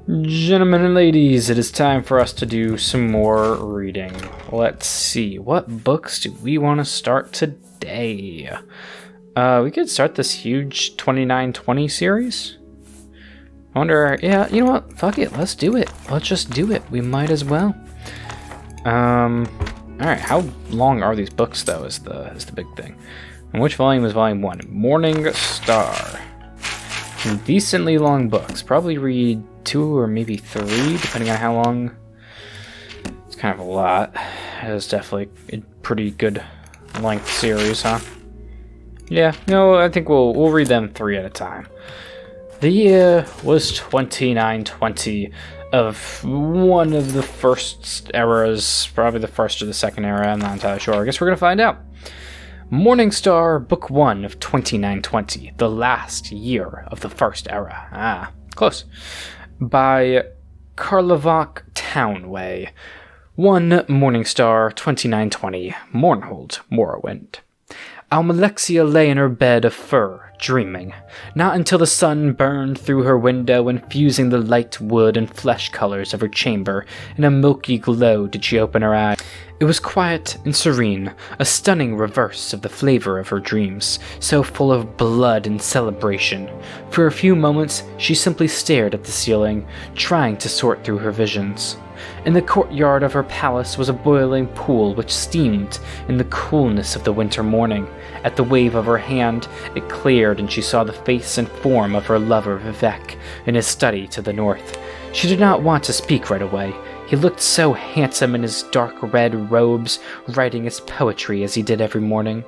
Gentlemen and ladies, it is time for us to do some more reading. Let's see, what books do we want to start today? We could start this huge 2920 series. I wonder, yeah, you know what? Fuck it, let's do it. Let's just do it. We might as well. Alright, how long are these books, though, is the big thing. And which volume is volume 1? Morning Star. Decently long books. Probably read 2 or maybe 3, depending on how long. It's kind of a lot. It's definitely a pretty good length series, huh? Yeah, no, I think we'll read them 3 at a time. The year was 2920 of one of the first eras, probably the first or the second era, I'm not entirely sure. I guess we're gonna find out. Morning Star, Book 1 of 2920, the last year of the first era. Ah, close. By Karlovac Townway. 1 Morning Star, 2920, Mournhold, Morrowind. Almalexia lay in her bed of fur, dreaming. Not until the sun burned through her window, infusing the light wood and flesh colors of her chamber in a milky glow, did she open her eyes. It was quiet and serene, a stunning reverse of the flavor of her dreams, so full of blood and celebration. For a few moments, she simply stared at the ceiling, trying to sort through her visions. In the courtyard of her palace was a boiling pool which steamed in the coolness of the winter morning. At the wave of her hand, it cleared and she saw the face and form of her lover Vivek in his study to the north. She did not want to speak right away. He looked so handsome in his dark red robes, writing his poetry as he did every morning.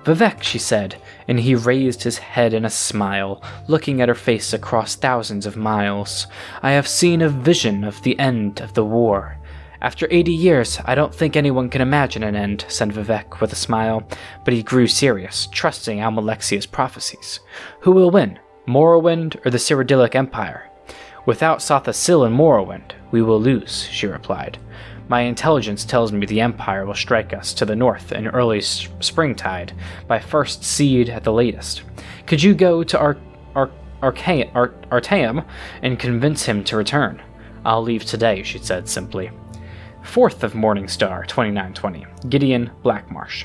Vivek, she said, and he raised his head in a smile, looking at her face across thousands of miles. I have seen a vision of the end of the war. After 80 years, I don't think anyone can imagine an end, said Vivek with a smile, but he grew serious, trusting Almalexia's prophecies. Who will win, Morrowind or the Cyrodiilic Empire? Without Sothasil and Morrowind, we will lose, she replied. My intelligence tells me the Empire will strike us to the north in early springtide, by first seed at the latest. Could you go to Artaeum and convince him to return? I'll leave today, she said simply. 4th of Morning Star, 2920, Gideon Blackmarsh.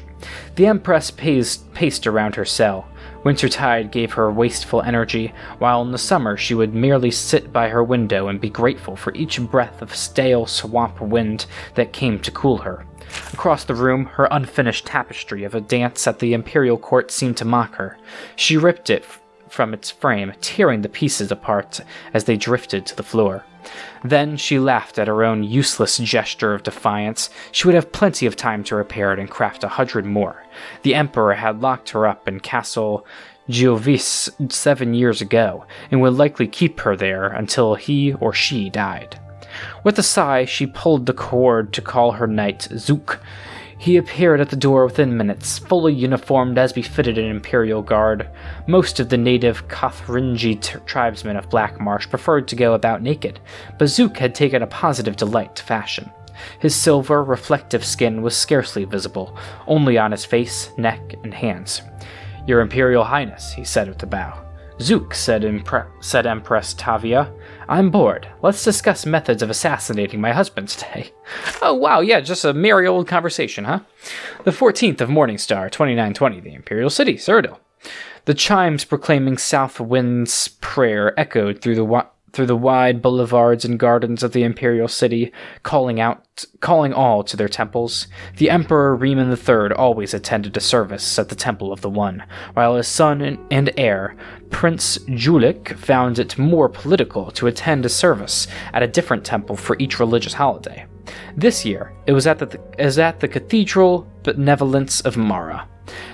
The Empress paced around her cell. Wintertide gave her wasteful energy, while in the summer she would merely sit by her window and be grateful for each breath of stale swamp wind that came to cool her. Across the room, her unfinished tapestry of a dance at the Imperial Court seemed to mock her. She ripped it from its frame, tearing the pieces apart as they drifted to the floor. Then she laughed at her own useless gesture of defiance. She would have plenty of time to repair it and craft 100 more. The Emperor had locked her up in Castle Giovis 7 years ago, and would likely keep her there until he or she died. With a sigh, she pulled the cord to call her knight Zook. He appeared at the door within minutes, fully uniformed as befitted an Imperial Guard. Most of the native Kothringi tribesmen of Blackmarsh preferred to go about naked, but Zook had taken a positive delight to fashion. His silver, reflective skin was scarcely visible, only on his face, neck, and hands. Your Imperial Highness, he said with a bow. Zook, said Empress Tavia. I'm bored. Let's discuss methods of assassinating my husband today. Oh, wow, yeah, just a merry old conversation, huh? The 14th of Morning Star, 2920, the Imperial City, Cyrodiil. The chimes proclaiming South Wind's prayer echoed through the wide boulevards and gardens of the Imperial City, calling all to their temples. The Emperor Riemann III always attended a service at the Temple of the One, while his son and heir, Prince Julik, found it more political to attend a service at a different temple for each religious holiday. This year, it was at the Cathedral Benevolence of Mara.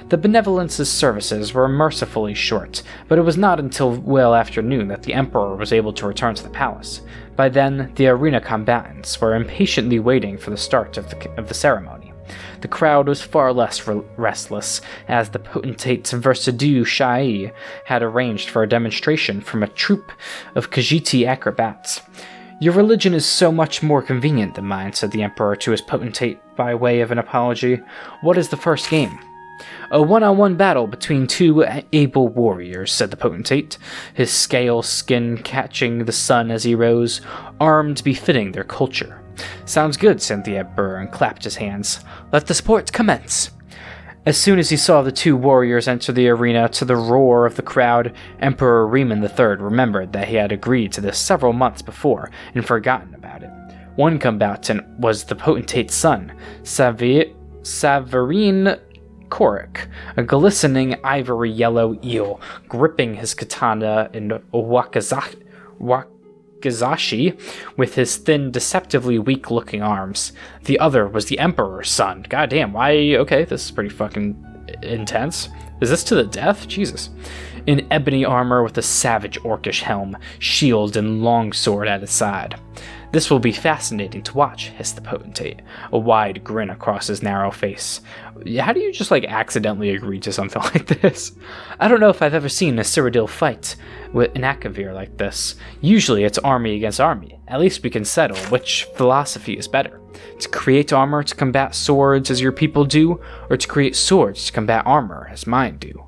The Benevolence's services were mercifully short, but it was not until well after noon that the Emperor was able to return to the palace. By then, the arena combatants were impatiently waiting for the start of the ceremony. The crowd was far less restless, as the potentate's Versailles Shai had arranged for a demonstration from a troupe of Khajiiti acrobats. Your religion is so much more convenient than mine, said the Emperor to his potentate by way of an apology. What is the first game? A one-on-one battle between two able warriors, said the potentate, his scale skin catching the sun as he rose, armed befitting their culture. Sounds good, said the Emperor, and clapped his hands. Let the sport commence. As soon as he saw the two warriors enter the arena, to the roar of the crowd, Emperor Riemann III remembered that he had agreed to this several months before and forgotten about it. One combatant was the potentate's son, Savarine Korik, a glistening ivory-yellow eel, gripping his katana in wakizashi with his thin, deceptively weak-looking arms. The other was the Emperor's son. Goddamn, why? Okay, this is pretty fucking intense. Is this to the death? Jesus. In ebony armor with a savage orcish helm, shield, and long sword at his side. This will be fascinating to watch, hissed the potentate, a wide grin across his narrow face. How do you just, accidentally agree to something like this? I don't know if I've ever seen a Cyrodiil fight with an Akavir like this. Usually it's army against army. At least we can settle which philosophy is better. To create armor to combat swords as your people do, or to create swords to combat armor as mine do.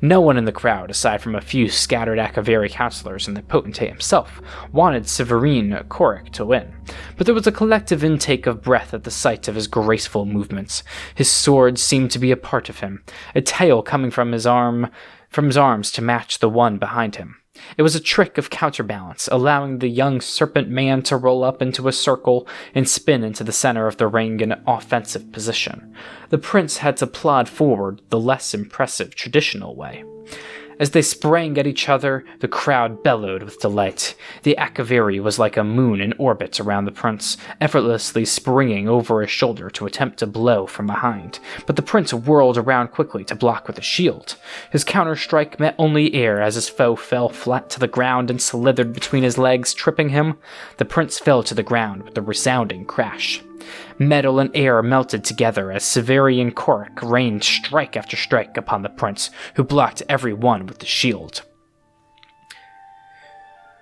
No one in the crowd, aside from a few scattered Akaviri counselors and the potentate himself, wanted Savarine Korik to win, but there was a collective intake of breath at the sight of his graceful movements. His sword seemed to be a part of him, a tail coming from his arms to match the one behind him. It was a trick of counterbalance, allowing the young serpent man to roll up into a circle and spin into the center of the ring in an offensive position. The prince had to plod forward the less impressive traditional way. As they sprang at each other, the crowd bellowed with delight. The Akaviri was like a moon in orbit around the prince, effortlessly springing over his shoulder to attempt to blow from behind, but the prince whirled around quickly to block with a shield. His counter-strike met only air as his foe fell flat to the ground and slithered between his legs, tripping him. The prince fell to the ground with a resounding crash. Metal and air melted together as Severian Korik rained strike after strike upon the prince, who blocked every one with the shield.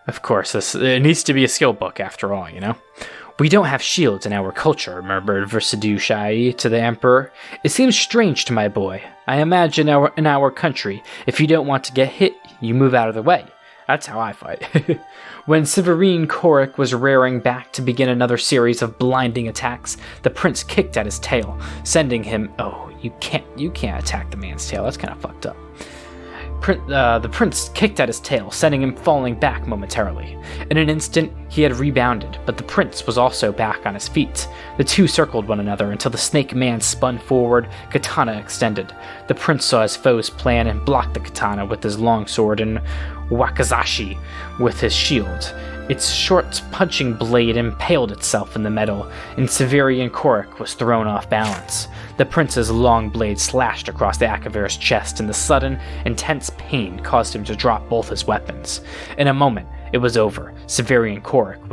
Of course, it needs to be a skill book after all, you know? We don't have shields in our culture, murmured v1-3 to the Emperor. It seems strange to my boy. I imagine in our country, if you don't want to get hit, you move out of the way. That's how I fight. When Severine Korik was rearing back to begin another series of blinding attacks, the prince kicked at his tail, sending him... Oh, you can't attack the man's tail. That's kind of fucked up. The prince kicked at his tail, sending him falling back momentarily. In an instant, he had rebounded, but the prince was also back on his feet. The two circled one another until the snake man spun forward, katana extended. The prince saw his foe's plan and blocked the katana with his long sword and wakizashi with his shield. Its short punching blade impaled itself in the metal, and Severian Korik was thrown off balance. The prince's long blade slashed across the Akavir's chest, and the sudden, intense pain caused him to drop both his weapons. In a moment, it was over. Severian Korik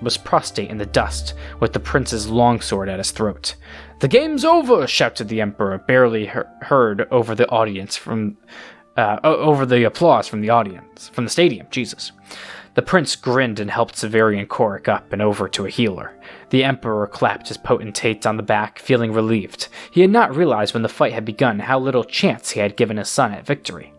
was prostrate in the dust, with the prince's longsword at his throat. "The game's over!" shouted the Emperor, barely heard over the audience over the applause from the stadium. Jesus. The prince grinned and helped Severian Korik up and over to a healer. The Emperor clapped his potentate on the back, feeling relieved. He had not realized when the fight had begun how little chance he had given his son at victory.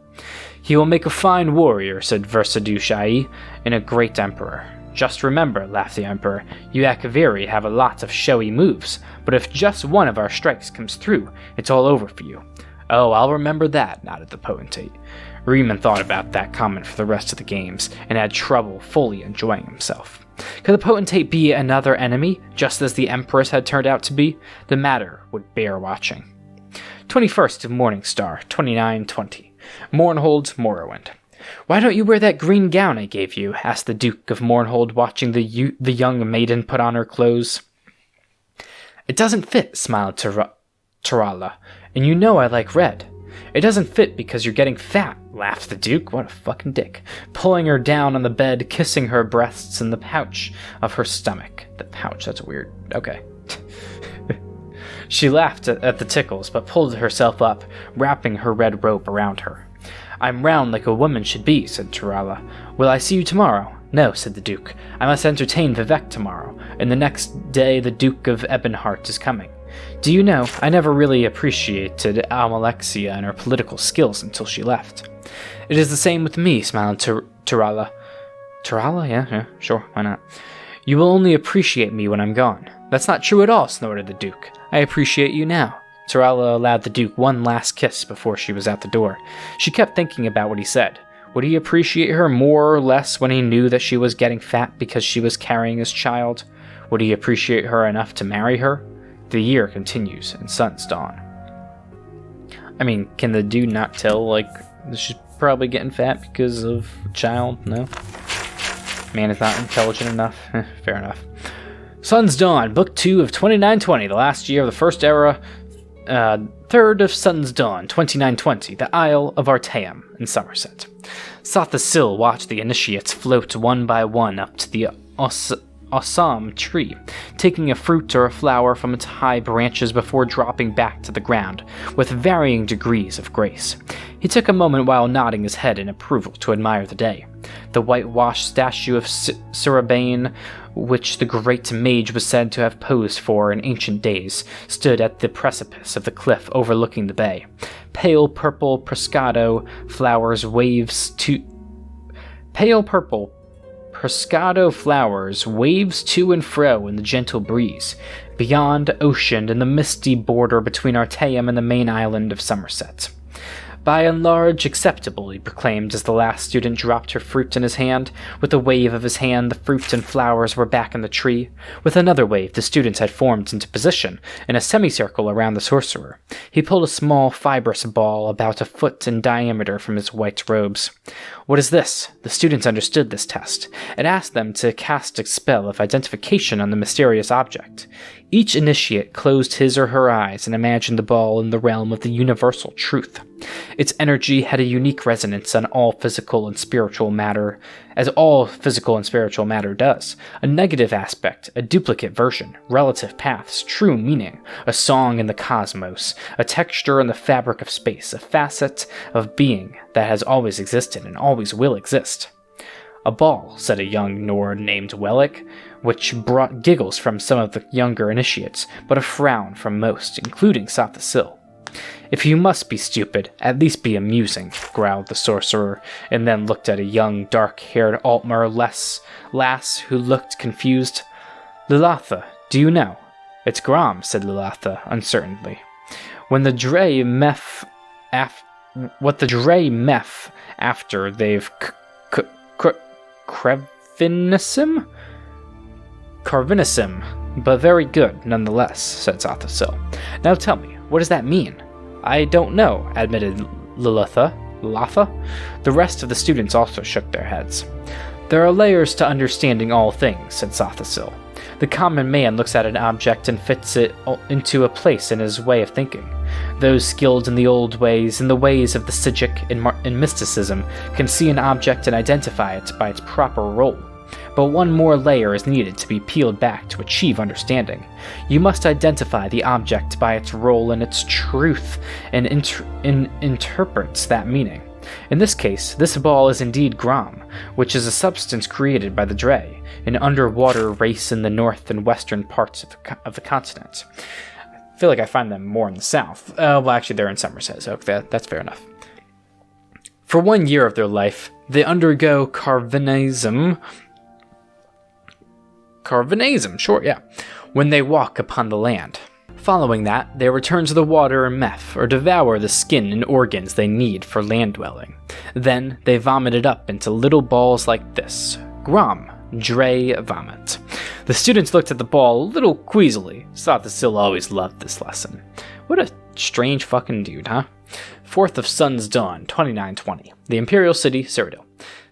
"He will make a fine warrior," said v1-3, and a great emperor. "Just remember," laughed the Emperor, "you Akaviri have a lot of showy moves, but if just one of our strikes comes through, it's all over for you." "Oh, I'll remember that," nodded the potentate. Riemann thought about that comment for the rest of the games, and had trouble fully enjoying himself. Could the potentate be another enemy, just as the Empress had turned out to be? The matter would bear watching. 21st of Morningstar, 2920. Mournhold, Morrowind. "Why don't you wear that green gown I gave you?" asked the Duke of Mournhold, watching the young maiden put on her clothes. "It doesn't fit," smiled Tarala, "and you know I like red." "It doesn't fit because you're getting fat," laughed the Duke. What a fucking dick. Pulling her down on the bed, kissing her breasts and the pouch of her stomach. The pouch, that's weird. Okay. She laughed at the tickles, but pulled herself up, wrapping her red robe around her. "I'm round like a woman should be," said Tarala. "Will I see you tomorrow?" "No," said the Duke. "I must entertain Vivek tomorrow, and the next day the Duke of Ebonheart is coming." Do you know, I never really appreciated Almalexia and her political skills until she left. It is the same with me, smiled Tarala. Tarala? Yeah, sure, why not? You will only appreciate me when I'm gone. That's not true at all, snorted the Duke. I appreciate you now. Tarala allowed the Duke one last kiss before she was out the door. She kept thinking about what he said. Would he appreciate her more or less when he knew that she was getting fat because she was carrying his child? Would he appreciate her enough to marry her? The year continues, and suns dawn. I mean, can the dude not tell, like, she's probably getting fat because of a child? No? Man is not intelligent enough? Fair enough. Suns Dawn, Book 2 of 2920, the last year of the First Era, 3rd of Suns Dawn, 2920, the Isle of Artaeum in Somerset. Sothasil watched the initiates float one by one up to the Assam tree, taking a fruit or a flower from its high branches before dropping back to the ground, with varying degrees of grace. He took a moment while nodding his head in approval to admire the day. The whitewashed statue of Surabane, which the great mage was said to have posed for in ancient days, stood at the precipice of the cliff overlooking the bay. Pale purple Pescado flowers waves to and fro in the gentle breeze, beyond ocean and the misty border between Artaeum and the main island of Somerset. By and large, acceptable, he proclaimed as the last student dropped her fruit in his hand. With a wave of his hand, the fruit and flowers were back in the tree. With another wave, the students had formed into position, in a semicircle around the sorcerer. He pulled a small, fibrous ball about a foot in diameter from his white robes. What is this? The students understood this test. It asked them to cast a spell of identification on the mysterious object. Each initiate closed his or her eyes and imagined the ball in the realm of the universal truth. Its energy had a unique resonance on all physical and spiritual matter, as all physical and spiritual matter does. A negative aspect, a duplicate version, relative paths, true meaning, a song in the cosmos, a texture in the fabric of space, a facet of being that has always existed and always will exist. A ball, said a young Nord named Wellick, which brought giggles from some of the younger initiates, but a frown from most, including Sothasil. If you must be stupid, at least be amusing, growled the sorcerer, and then looked at a young, dark-haired Altmer lass who looked confused. Lilatha, do you know? It's Grom, said Lilatha, uncertainly. What the Dre meth after they've Carvinissim, but very good nonetheless, said Sothasil. Now tell me, what does that mean? I don't know, admitted Lilatha. The rest of the students also shook their heads. There are layers to understanding all things, said Sothasil. The common man looks at an object and fits it into a place in his way of thinking. Those skilled in the old ways, in the ways of the Sijic and mysticism, can see an object and identify it by its proper role. But one more layer is needed to be peeled back to achieve understanding. You must identify the object by its role and its truth, and interprets that meaning. In this case, this ball is indeed Grom, which is a substance created by the Dre, an underwater race in the north and western parts of the continent. I feel like I find them more in the south. Well, actually, they're in Somerset, so that's fair enough. For 1 year of their life, they undergo Carvinism, sure, yeah, when they walk upon the land. Following that, they return to the water and meth, or devour the skin and organs they need for land dwelling. Then, they vomit it up into little balls like this. Grom, Dre vomit. The students looked at the ball a little queasily. Sothasil always loved this lesson. What a strange fucking dude, huh? 4th of Sun's Dawn, 2920. The Imperial City, Cyrodiil.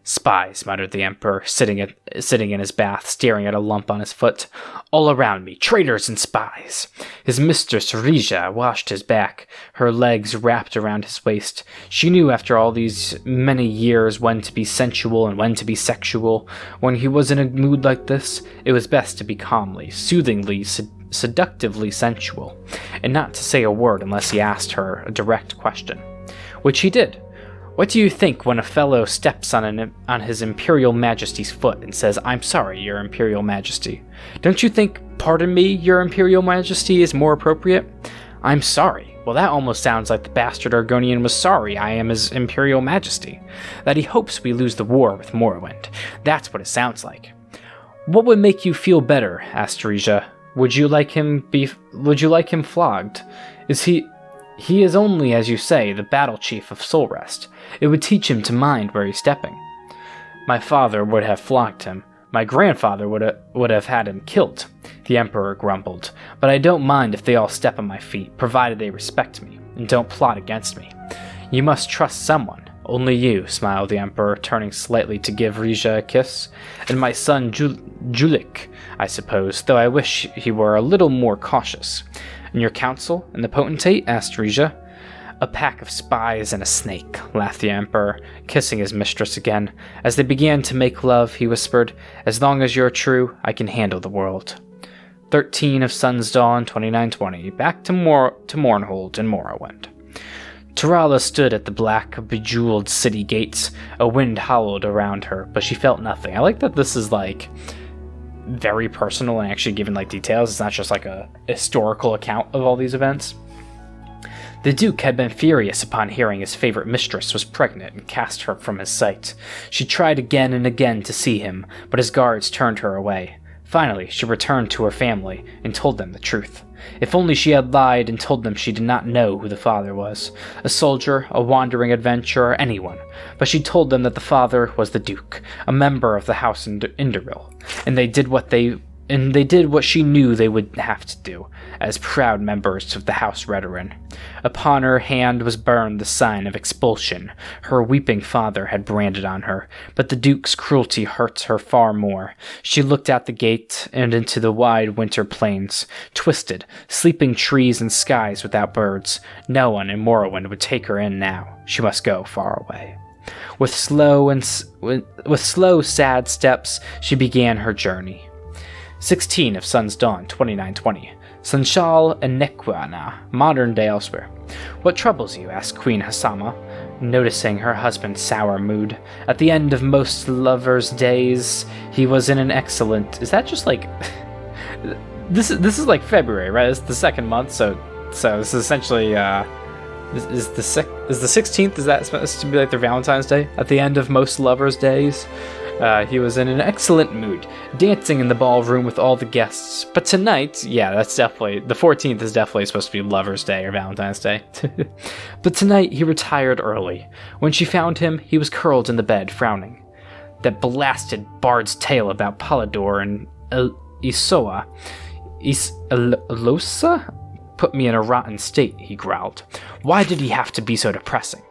Spies, muttered the Emperor, sitting in his bath, staring at a lump on his foot. All around me, traitors and spies. His mistress, Rija, washed his back, her legs wrapped around his waist. She knew after all these many years when to be sensual and when to be sexual. When he was in a mood like this, it was best to be calmly, soothingly, seductively sensual, and not to say a word unless he asked her a direct question. Which he did. What do you think when a fellow steps on his Imperial Majesty's foot and says, "I'm sorry, Your Imperial Majesty"? Don't you think, "Pardon me, Your Imperial Majesty" is more appropriate? I'm sorry. Well, that almost sounds like the bastard Argonian was sorry I am his Imperial Majesty. That he hopes we lose the war with Morrowind. That's what it sounds like. What would make you feel better? Asked Rija. Would you like him flogged? He is only, as you say, the battle chief of Soulrest. It would teach him to mind where he's stepping. My father would have flogged him. My grandfather would have had him killed, the Emperor grumbled. But I don't mind if they all step on my feet, provided they respect me, and don't plot against me. You must trust someone. Only you, smiled the Emperor, turning slightly to give Rija a kiss. And my son Julik, I suppose, though I wish he were a little more cautious. And your council and the potentate? Asked Rija. A pack of spies and a snake, laughed the Emperor, kissing his mistress again. As they began to make love, he whispered, As long as you're true, I can handle the world. 13 of Sun's Dawn, 2920, back to Mournhold in Morrowind. Tarala stood at the black, bejeweled city gates. A wind howled around her, but she felt nothing. I like that this is, very personal and actually given, details. It's not just, a historical account of all these events. The Duke had been furious upon hearing his favorite mistress was pregnant and cast her from his sight. She tried again and again to see him, but his guards turned her away. Finally, she returned to her family and told them the truth. If only she had lied and told them she did not know who the father was. A soldier, a wandering adventurer, anyone. But she told them that the father was the Duke, a member of the House Indoril, and they did what she knew they would have to do, as proud members of the House Redoran. Upon her hand was burned the sign of expulsion her weeping father had branded on her, but the Duke's cruelty hurt her far more. She looked out the gate and into the wide winter plains, twisted, sleeping trees and skies without birds. No one in Morrowind would take her in now. She must go far away. With slow, sad steps, she began her journey. 16 of Sun's Dawn, 2920. Sanshal and Nekwana, modern day elsewhere. What troubles you? Asked Queen Hasama, noticing her husband's sour mood. At the end of most lovers' days, he was in an excellent... Is that just this is February, right? It's the second month, so this is essentially... Is the 16th, is that supposed to be their Valentine's Day? At the end of most lovers' days? He was in an excellent mood, dancing in the ballroom with all the guests. But tonight, that's definitely... The 14th is definitely supposed to be Lover's Day or Valentine's Day. But tonight, he retired early. When she found him, he was curled in the bed, frowning. That blasted bard's tale about Polydor and Isoa. Alosa? Put me in a rotten state, he growled. Why did he have to be so depressing?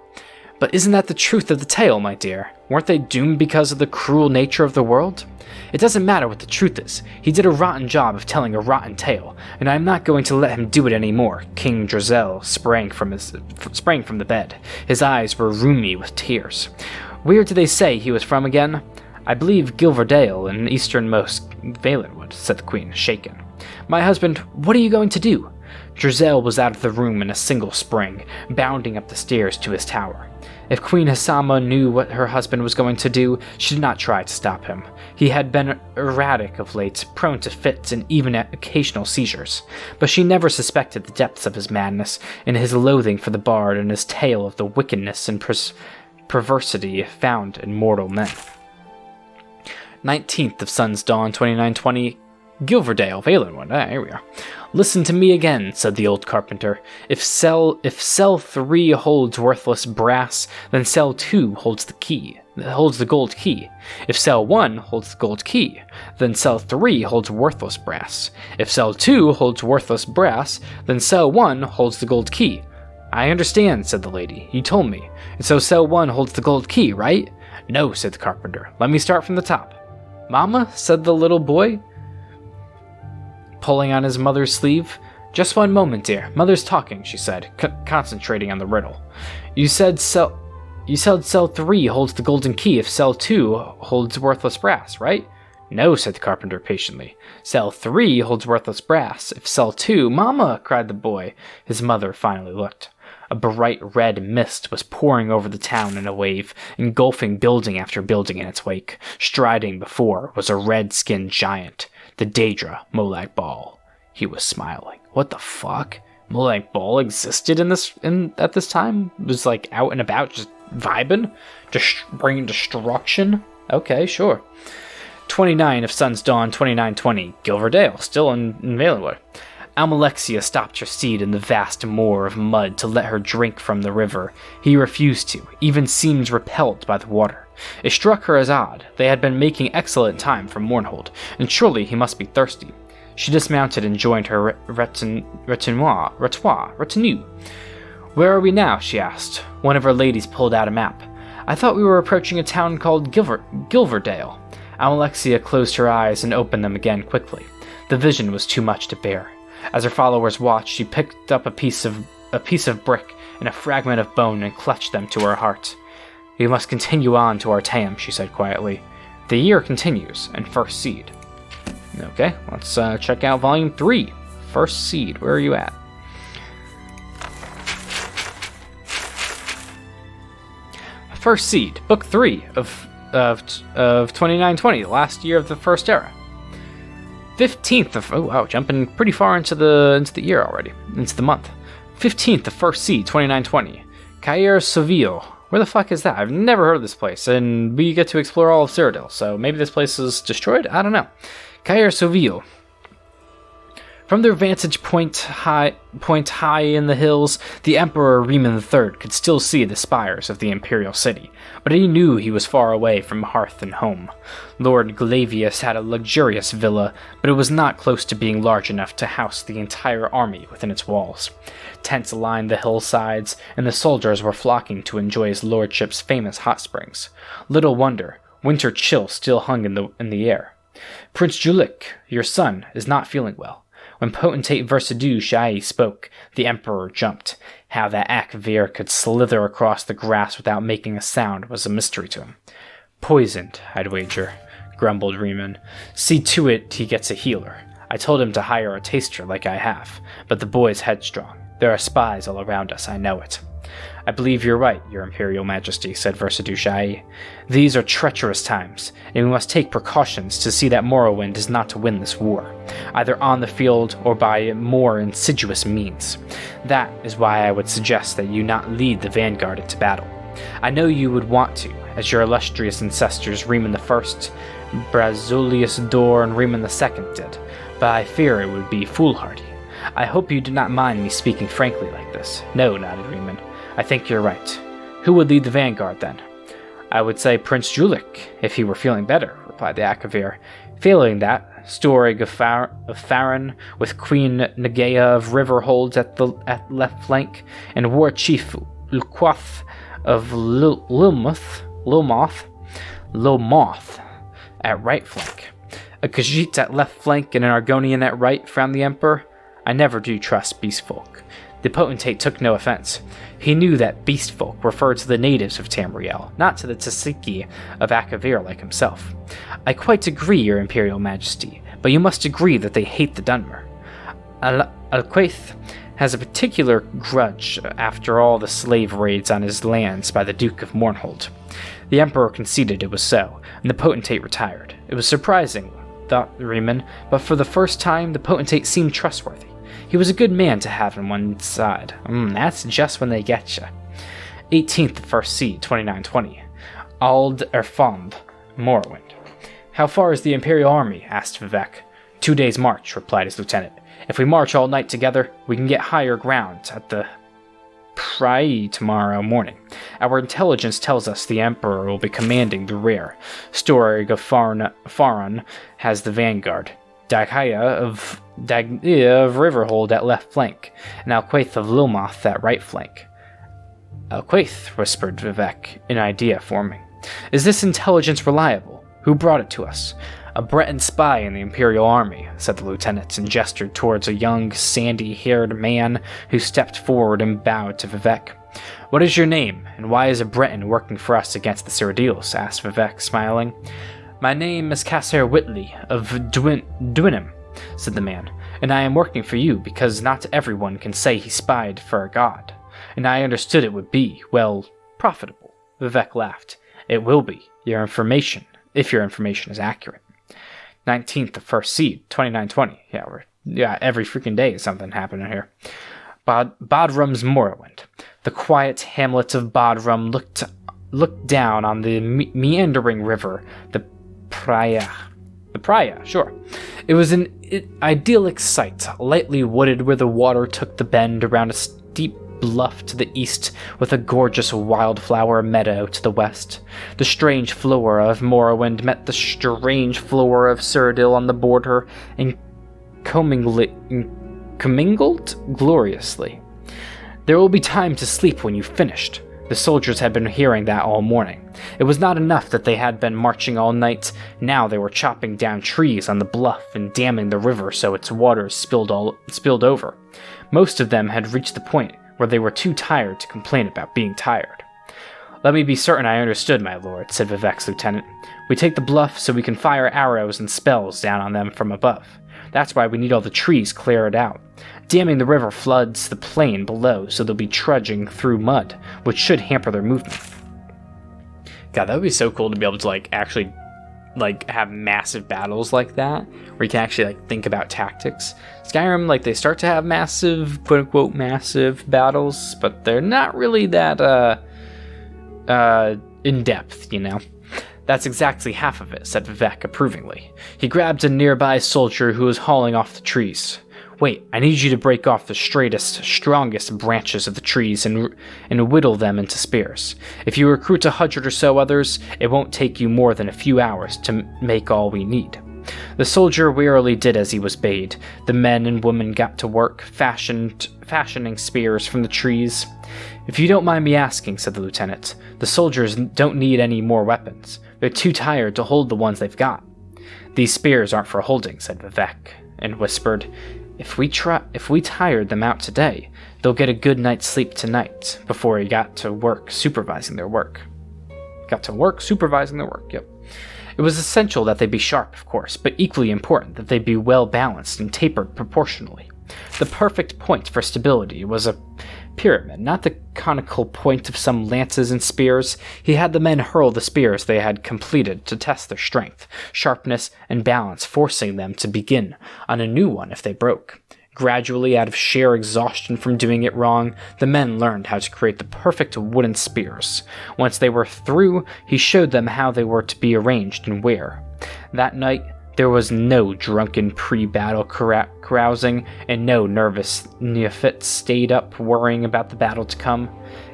But isn't that the truth of the tale, my dear? Weren't they doomed because of the cruel nature of the world? It doesn't matter what the truth is. He did a rotten job of telling a rotten tale, and I'm not going to let him do it anymore. King Drizel sprang from the bed. His eyes were rheumy with tears. Where do they say he was from again? I believe Gilverdale in easternmost Valenwood, said the queen, shaken. My husband, what are you going to do? Drizel was out of the room in a single spring, bounding up the stairs to his tower. If Queen Hasama knew what her husband was going to do, she did not try to stop him. He had been erratic of late, prone to fits and even occasional seizures, but she never suspected the depths of his madness, and his loathing for the bard and his tale of the wickedness and perversity found in mortal men. 19th of Sun's Dawn, 2920, Gilverdale, Valenwood. Here we are. Listen to me again, said the old carpenter. If cell 3 holds worthless brass, then cell 2 holds the gold key. If cell 1 holds the gold key, then cell 3 holds worthless brass. If cell 2 holds worthless brass, then cell 1 holds the gold key. I understand, said the lady. You told me. And so cell 1 holds the gold key, right? No, said the carpenter. Let me start from the top. Mama, said the little boy, pulling on his mother's sleeve. Just one moment, dear. Mother's talking, she said, concentrating on the riddle. You said cell 3 holds the golden key if cell 2 holds worthless brass, right? No, said the carpenter patiently. Cell 3 holds worthless brass if cell 2... Mama, cried the boy. His mother finally looked. A bright red mist was pouring over the town in a wave, engulfing building after building in its wake. Striding before was a red-skinned giant, the Daedra Molag Bal. He was smiling. What the fuck? Molag Bal existed at this time? Was like out and about, just vibing? Just bringing destruction? Okay, sure. 29 of Sun's Dawn, 2920. Gilverdale, still in Valenwood. Almalexia stopped her steed in the vast moor of mud to let her drink from the river. He refused to, even seemed repelled by the water. It struck her as odd. They had been making excellent time from Mournhold, and surely he must be thirsty. She dismounted and joined her retinue. Where are we now? She asked. One of her ladies pulled out a map. I thought we were approaching a town called Gilverdale. Almalexia closed her eyes and opened them again quickly. The vision was too much to bear. As her followers watched, she picked up a piece of brick and a fragment of bone and clutched them to her heart. We must continue on to Artaeum, she said quietly. The year continues, and First Seed. Okay, let's check out Volume 3. First Seed, where are you at? First Seed, Book 3 of 2920, the last year of the First Era. 15th of... Oh, wow, jumping pretty far into the year already. Into the month. 15th of First Seed, 2920. Caer Sovio. Where the fuck is that? I've never heard of this place, and we get to explore all of Cyrodiil, so maybe this place is destroyed? I don't know. Caer Sovio. From their vantage point high in the hills, the Emperor Riemann III could still see the spires of the imperial city, but he knew he was far away from hearth and home. Lord Glavius had a luxurious villa, but it was not close to being large enough to house the entire army within its walls. Tents lined the hillsides, and the soldiers were flocking to enjoy his lordship's famous hot springs. Little wonder, winter chill still hung in the air. Prince Julik, your son, is not feeling well. When potentate Versidue Shai spoke, the Emperor jumped. How that Akvir could slither across the grass without making a sound was a mystery to him. Poisoned, I'd wager, grumbled Riemann. See to it he gets a healer. I told him to hire a taster like I have, but the boy's headstrong. There are spies all around us, I know it. I believe you're right, Your Imperial Majesty, said Versidue Shai. These are treacherous times, and we must take precautions to see that Morrowind is not to win this war, either on the field or by more insidious means. That is why I would suggest that you not lead the vanguard into battle. I know you would want to, as your illustrious ancestors Riemann I, Brazulius Dor, and Riemann II did, but I fear it would be foolhardy. I hope you do not mind me speaking frankly like this. No, nodded Riemann. I think you're right. Who would lead the vanguard, then? I would say Prince Julik, if he were feeling better, replied the Akavir. Failing that, Storig of Farron, with Queen Nagea of Riverhold at left flank, and War Chief Lquath of Lilmoth at right flank. A Khajiit at left flank and an Argonian at right, frowned the Emperor. I never do trust beastfolk. The potentate took no offense. He knew that beastfolk referred to the natives of Tamriel, not to the Tsiki of Akavir like himself. I quite agree, Your Imperial Majesty, but you must agree that they hate the Dunmer. Alquaith has a particular grudge after all the slave raids on his lands by the Duke of Mournhold. The Emperor conceded it was so, and the potentate retired. It was surprising, thought Riemann, but for the first time the potentate seemed trustworthy. He was a good man to have on one side. That's just when they get you. 18th of First Seed, 2920. Ald Erfond, Morrowind. How far is the Imperial Army? Asked Vivek. 2 days' march, replied his lieutenant. If we march all night together, we can get higher ground at the Prai tomorrow morning. Our intelligence tells us the Emperor will be commanding the rear. Storig of Faron has the vanguard. Dagaya of Riverhold at left flank, and Alquaith of Lilmoth at right flank. Alquaith, whispered Vivek, an idea forming. Is this intelligence reliable? Who brought it to us? A Breton spy in the Imperial Army, said the lieutenant, and gestured towards a young, sandy-haired man who stepped forward and bowed to Vivek. What is your name, and why is a Breton working for us against the Cyrodiils? Asked Vivek, smiling. My name is Casser Whitley of Dwinham, said the man, and I am working for you because not everyone can say he spied for a god. and I understood it would be, well, profitable. Vivek laughed. It will be, if your information is accurate. 19th of first seed, 2920. Yeah, every freaking day is something happening here. Bodrum's Morrowind. The quiet hamlet of Bodrum looked down on the meandering river, the Praia. The Praia, sure. It was an idyllic sight, lightly wooded where the water took the bend around a steep bluff to the east with a gorgeous wildflower meadow to the west. The strange flora of Morrowind met the strange flora of Cyrodiil on the border and commingled gloriously. There will be time to sleep when you've finished. The soldiers had been hearing that all morning. It was not enough that they had been marching all night. Now they were chopping down trees on the bluff and damming the river so its waters spilled over. Most of them had reached the point where they were too tired to complain about being tired. Let me be certain I understood, my lord, said Vivek's lieutenant. We take the bluff so we can fire arrows and spells down on them from above. That's why we need all the trees cleared out. Damming the river floods the plain below, so they'll be trudging through mud, which should hamper their movement. God, that would be so cool to be able to, actually, have massive battles like that, where you can actually, think about tactics. Skyrim, they start to have massive, quote-unquote, massive battles, but they're not really that, in-depth, That's exactly half of it, said Vivek approvingly. He grabbed a nearby soldier who was hauling off the trees. Wait, I need you to break off the straightest, strongest branches of the trees and whittle them into spears. If you recruit 100 or so others, it won't take you more than a few hours to make all we need. The soldier wearily did as he was bade. The men and women got to work, fashioning spears from the trees. If you don't mind me asking, said the lieutenant, the soldiers don't need any more weapons. They're too tired to hold the ones they've got. These spears aren't for holding, said Vivek, and whispered, If we tired them out today, they'll get a good night's sleep tonight, before he got to work supervising their work. Yep. It was essential that they be sharp, of course, but equally important that they be well balanced and tapered proportionally. The perfect point for stability was a pyramid, not the conical point of some lances and spears. He had the men hurl the spears they had completed to test their strength, sharpness, and balance, forcing them to begin on a new one if they broke. Gradually, out of sheer exhaustion from doing it wrong, the men learned how to create the perfect wooden spears. Once they were through, he showed them how they were to be arranged and where. That night, there was no drunken pre-battle carousing, and no nervous neophytes stayed up worrying about the battle to come.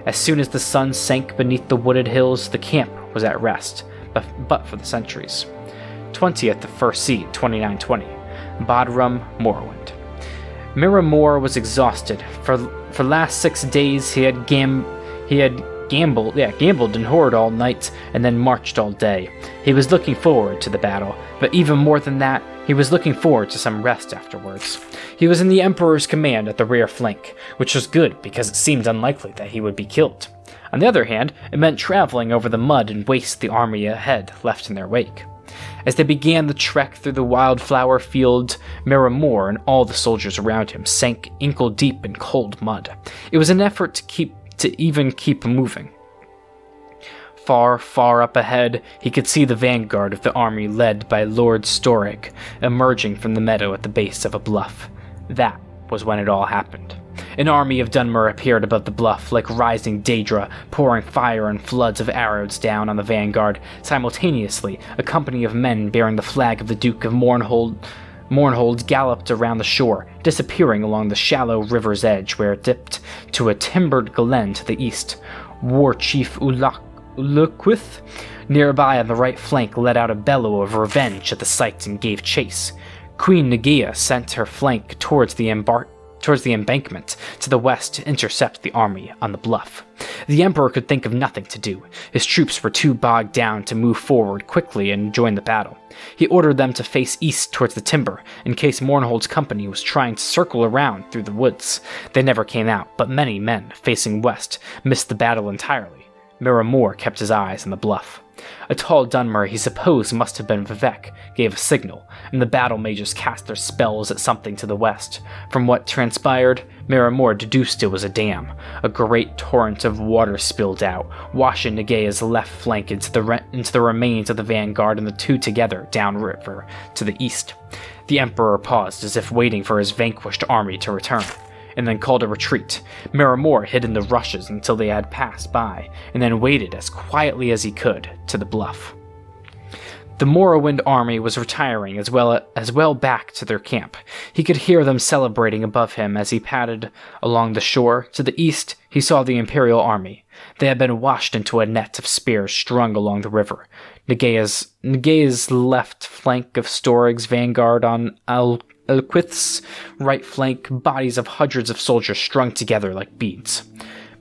As soon as the sun sank beneath the wooded hills, the camp was at rest, but for the sentries. 20th of first seed, 2920. Bodrum, Morrowind. Miramor was exhausted. For last 6 days he had gambled and hoard all night, and then marched all day. He was looking forward to the battle, but even more than that, he was looking forward to some rest afterwards. He was in the Emperor's command at the rear flank, which was good because it seemed unlikely that he would be killed. On the other hand, it meant traveling over the mud and waste the army ahead left in their wake. As they began the trek through the wildflower field, Miramor and all the soldiers around him sank ankle-deep in cold mud. It was an effort to even keep moving. Far, far up ahead, he could see the vanguard of the army led by Lord Storig emerging from the meadow at the base of a bluff. That was when it all happened. An army of Dunmer appeared above the bluff like rising Daedra, pouring fire and floods of arrows down on the vanguard. Simultaneously, a company of men bearing the flag of the Duke of Mournhold galloped around the shore, disappearing along the shallow river's edge where it dipped to a timbered glen to the east. War Chief Uluquith, nearby on the right flank, let out a bellow of revenge at the sight and gave chase. Queen Nagia sent her flank towards the embankment to the west to intercept the army on the bluff. The Emperor could think of nothing to do. His troops were too bogged down to move forward quickly and join the battle. He ordered them to face east towards the timber, in case Mournhold's company was trying to circle around through the woods. They never came out, but many men, facing west, missed the battle entirely. Miramor kept his eyes on the bluff. A tall Dunmer he supposed must have been Vivek gave a signal, and the battle mages cast their spells at something to the west. From what transpired, Miramor deduced it was a dam. A great torrent of water spilled out, washing Nagea's left flank into the remains of the vanguard and the two together downriver to the east. The Emperor paused as if waiting for his vanquished army to return, and then called a retreat. Miramor hid in the rushes until they had passed by, and then waited as quietly as he could to the bluff. The Morrowind army was retiring as well back to their camp. He could hear them celebrating above him as he padded along the shore. To the east, he saw the Imperial army. They had been washed into a net of spears strung along the river. Nagea's left flank of Storig's vanguard on Elquith's right flank, bodies of hundreds of soldiers strung together like beads.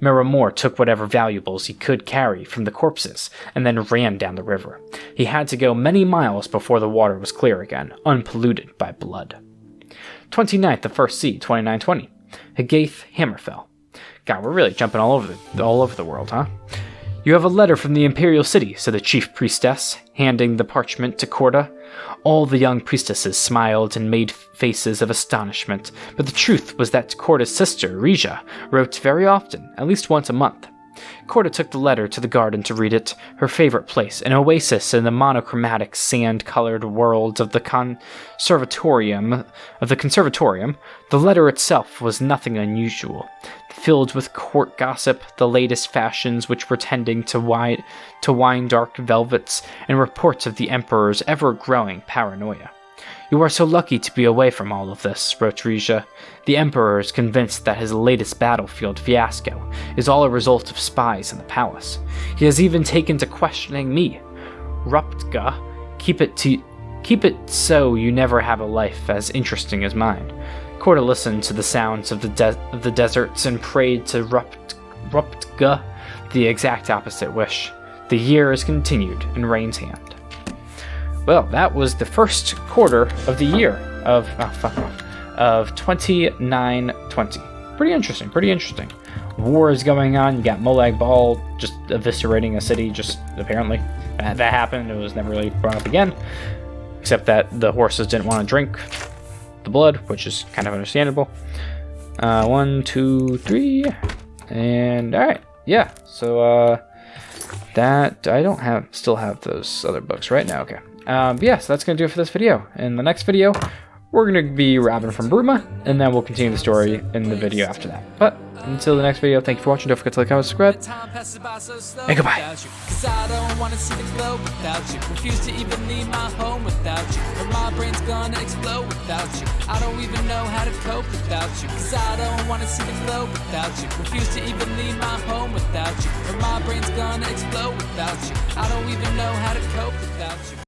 Miramor took whatever valuables he could carry from the corpses and then ran down the river. He had to go many miles before the water was clear again, unpolluted by blood. 29th of 1st C, 2920. Higaith Hammerfell. God, we're really jumping all over the world, huh? You have a letter from the Imperial City, said the chief priestess, handing the parchment to Corda. All the young priestesses smiled and made faces of astonishment, but the truth was that Corda's sister, Rija, wrote very often, at least once a month. Corda took the letter to the garden to read it, her favorite place, an oasis in the monochromatic sand-colored world of the conservatorium. The letter itself was nothing unusual, filled with court gossip, the latest fashions which were tending to wine dark velvets, and reports of the Emperor's ever-growing paranoia. You are so lucky to be away from all of this, wrote Rija. The Emperor is convinced that his latest battlefield fiasco is all a result of spies in the palace. He has even taken to questioning me. Ruptga, keep it so you never have a life as interesting as mine. Corda listened to the sounds of the deserts and prayed to Ruptga the exact opposite wish. The year is continued in Rain's hand. Well, that was the first quarter of the year of 2920. Pretty interesting. War is going on. You got Molag Bal just eviscerating a city, just apparently. That happened. It was never really brought up again, except that the horses didn't want to drink the blood, which is kind of understandable. 1, 2, 3, and all right. Yeah, so that I still have those other books right now. Okay. Yeah, so that's going to do it for this video. In the next video, we're going to be robbing from Bruma, and then we'll continue the story in the video after that. But until the next video, thank you for watching. Don't forget to like, comment, subscribe, and goodbye. Cause I don't wanna see the glow without you. Refuse to even leave my home without you. Or my brain's gonna explode without you. I don't even know how to cope without you. Cause I don't wanna see the glow without you. Refuse to even leave my home without you. Or my brain's gonna explode without you. I don't even know how to cope without you.